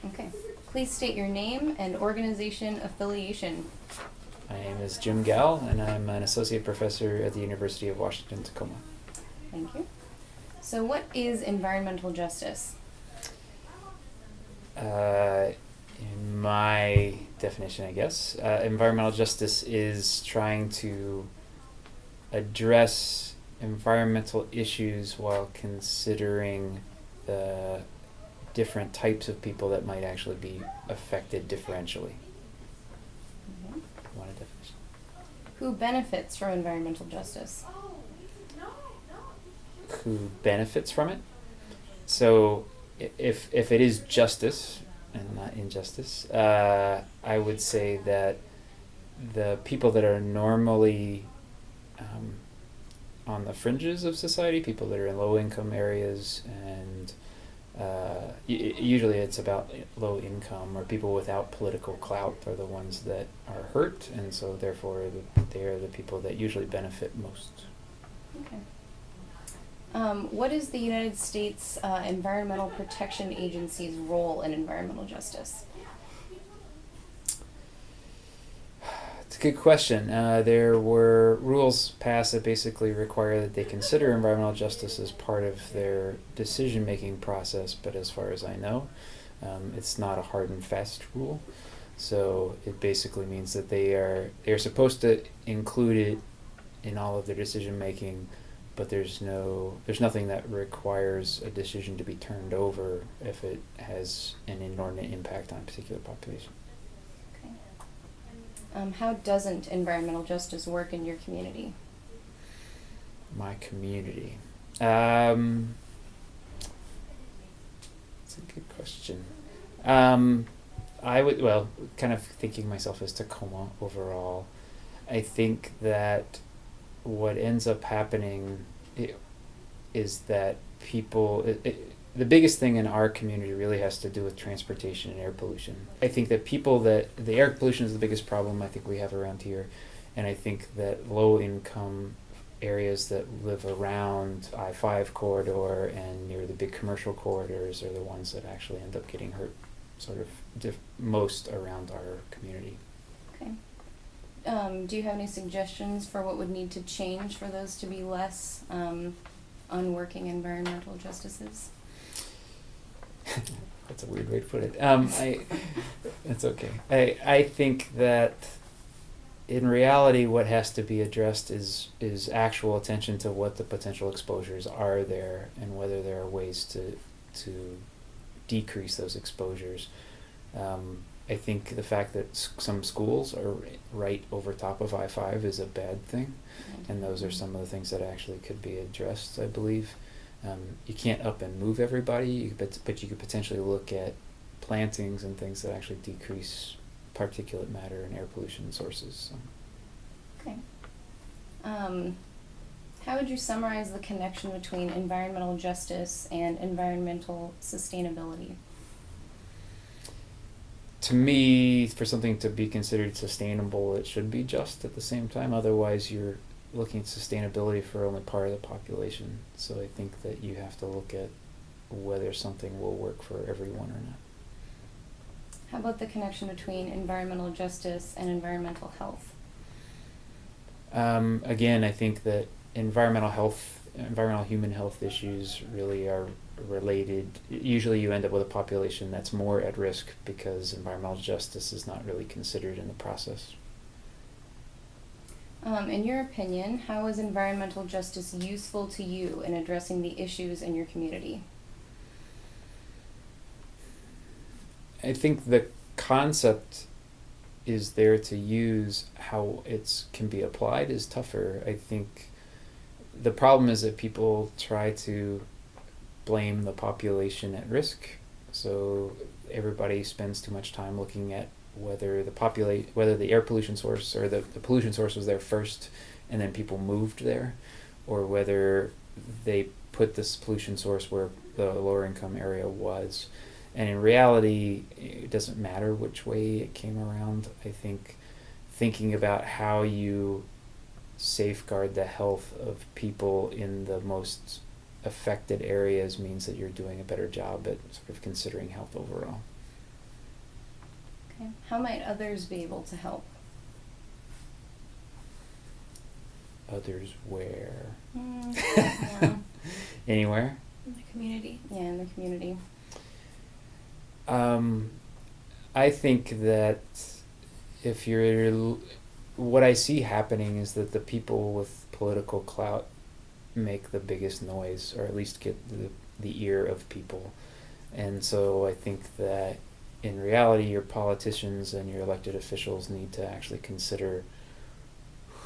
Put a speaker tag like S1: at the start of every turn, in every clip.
S1: Okay. Please state your name and organization affiliation.
S2: My name is Jim Gawel, and I'm an associate professor at the University of Washington, Tacoma.
S1: Thank you. So what is environmental justice?
S2: In my definition, I guess, environmental justice is trying to address environmental issues while considering the different types of people that might actually be affected differentially.
S1: Okay.
S2: Want a definition?
S1: Who benefits from environmental justice?
S2: Who benefits from it? So if it is justice and not injustice, I would say that the people that are normally on the fringes of society, people that are in low income areas, and usually it's about low income or people without political clout are the ones that are hurt, and so therefore they are the people that usually benefit most.
S1: Okay. What is the United States Environmental Protection Agency's role in environmental justice?
S2: It's a good question. There were rules passed that basically require that they consider environmental justice as part of their decision-making process, but as far as I know, it's not a hard and fast rule. So it basically means that they're supposed to include it in all of their decision-making, but there's nothing that requires a decision to be turned over if it has an inordinate impact on a particular population.
S1: Okay. How doesn't environmental justice work in your community?
S2: My community. It's a good question. I would, kind of thinking myself as Tacoma overall, I think that what ends up happening is that the biggest thing in our community really has to do with transportation and air pollution. I think that the air pollution is the biggest problem I think we have around here, and I think that low income areas that live around I-5 corridor and near the big commercial corridors are the ones that actually end up getting hurt sort of most around our community.
S1: Okay. Do you have any suggestions for what would need to change for those to be less unworking environmental justices?
S2: That's a weird way to put it. It's okay. I think that in reality what has to be addressed is actual attention to what the potential exposures are there and whether there are ways to decrease those exposures. I think the fact that some schools are right over top of I-5 is a bad thing, and those are some of the things that actually could be addressed, I believe. You can't up and move everybody, but you could potentially look at plantings and things that actually decrease particulate matter and air pollution sources. So.
S1: Okay. How would you summarize the connection between environmental justice and environmental sustainability?
S2: To me, for something to be considered sustainable, it should be just at the same time. Otherwise, you're looking at sustainability for only part of the population. So I think that you have to look at whether something will work for everyone or not.
S1: How about the connection between environmental justice and environmental health?
S2: Again, I think that environmental human health issues really are related. Usually you end up with a population that's more at risk because environmental justice is not really considered in the process.
S1: In your opinion, how is environmental justice useful to you in addressing the issues in your community?
S2: I think the concept is there to use. How it can be applied is tougher. I think the problem is that people try to blame the population at risk. So everybody spends too much time looking at whether the air pollution source or the pollution source was there first and then people moved there, or whether they put this pollution source where the lower income area was. And in reality, it doesn't matter which way it came around. I think thinking about how you safeguard the health of people in the most affected areas means that you're doing a better job at sort of considering health overall.
S1: Okay. How might others be able to help?
S2: Others where?
S1: Yeah.
S2: Anywhere?
S3: In the community.
S1: Yeah, in the community.
S2: I think that if you're, what I see happening is that the people with political clout make the biggest noise, or at least get the ear of people. And so I think that in reality, your politicians and your elected officials need to actually consider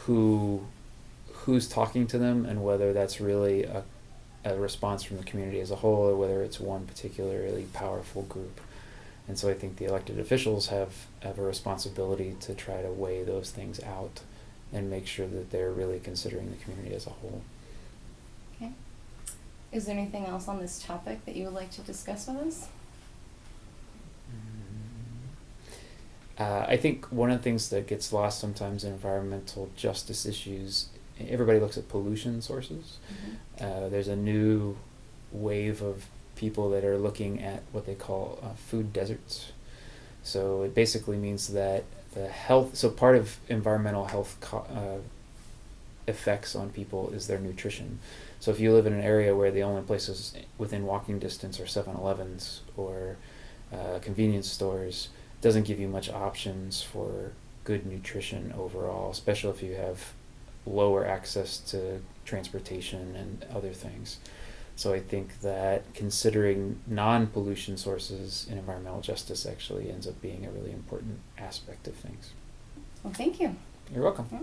S2: who's talking to them, and whether that's really a response from the community as a whole, or whether it's one particularly powerful group. And so I think the elected officials have a responsibility to try to weigh those things out and make sure that they're really considering the community as a whole.
S1: Okay. Is there anything else on this topic that you would like to discuss with us?
S2: I think one of the things that gets lost sometimes in environmental justice issues, everybody looks at pollution sources.
S1: Mm-hmm.
S2: There's a new wave of people that are looking at what they call food deserts. So it basically means that the health, so part of environmental health effects on people is their nutrition. So if you live in an area where the only places within walking distance are 7-Elevens or convenience stores, it doesn't give you much options for good nutrition overall, especially if you have lower access to transportation and other things. So I think that considering non-pollution sources in environmental justice actually ends up being a really important aspect of things.
S1: Well, thank you.
S2: You're welcome.
S1: Yeah.